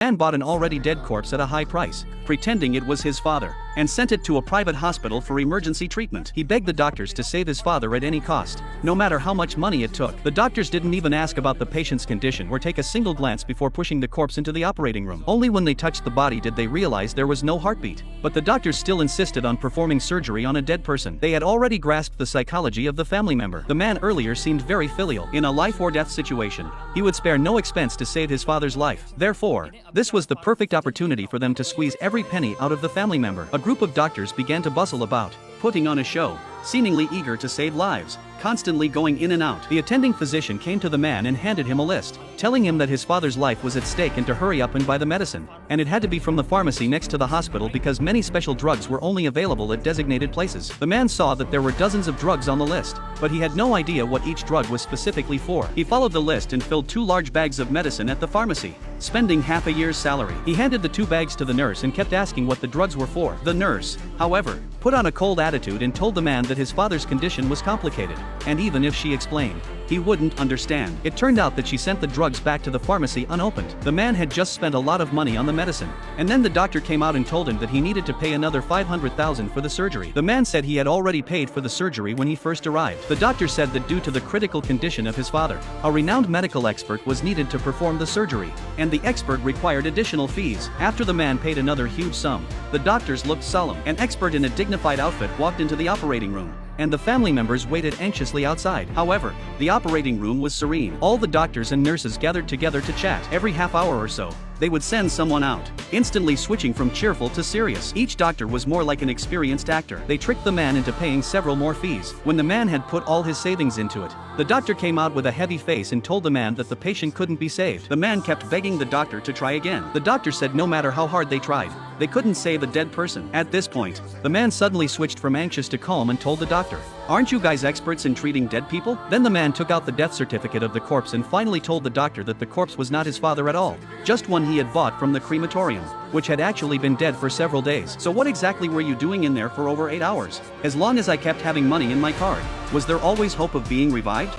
Man bought an already dead corpse at a high price, pretending it was his father, and sent it to a private hospital for emergency treatment. He begged the doctors to save his father at any cost, no matter how much money it took. The doctors didn't even ask about the patient's condition or take a single glance before pushing the corpse into the operating room. Only when they touched the body did they realize there was no heartbeat. But the doctors still insisted on performing surgery on a dead person. They had already grasped the psychology of the family member. The man earlier seemed very filial. In a life or death situation, he would spare no expense to save his father's life. Therefore, this was the perfect opportunity for them to squeeze every penny out of the family member. A group of doctors began to bustle about, putting on a show, seemingly eager to save lives, constantly going in and out. The attending physician came to the man and handed him a list, telling him that his father's life was at stake and to hurry up and buy the medicine. And it had to be from the pharmacy next to the hospital because many special drugs were only available at designated places. The man saw that there were dozens of drugs on the list, but he had no idea what each drug was specifically for. He followed the list and filled 2 large bags of medicine at the pharmacy, spending half a year's salary. He handed the 2 bags to the nurse and kept asking what the drugs were for. The nurse, however, put on a cold attitude and told the man that his father's condition was complicated, and even if she explained, he wouldn't understand. It turned out that she sent the drugs back to the pharmacy unopened. The man had just spent a lot of money on the medicine, and then the doctor came out and told him that he needed to pay another $500,000 for the surgery. The man said he had already paid for the surgery when he first arrived. The doctor said that due to the critical condition of his father, a renowned medical expert was needed to perform the surgery, and the expert required additional fees. After the man paid another huge sum, the doctors looked solemn. An expert in a dignified outfit walked into the operating room, and the family members waited anxiously outside. However, the operating room was serene. All the doctors and nurses gathered together to chat. Every half hour or so, they would send someone out, instantly switching from cheerful to serious. Each doctor was more like an experienced actor. They tricked the man into paying several more fees. When the man had put all his savings into it, the doctor came out with a heavy face and told the man that the patient couldn't be saved. The man kept begging the doctor to try again. The doctor said no matter how hard they tried, they couldn't save a dead person. At this point, the man suddenly switched from anxious to calm and told the doctor, "Aren't you guys experts in treating dead people?" Then the man took out the death certificate of the corpse and finally told the doctor that the corpse was not his father at all, just one he had bought from the crematorium, which had actually been dead for several days. "So what exactly were you doing in there for over 8 hours? As long as I kept having money in my card, was there always hope of being revived?"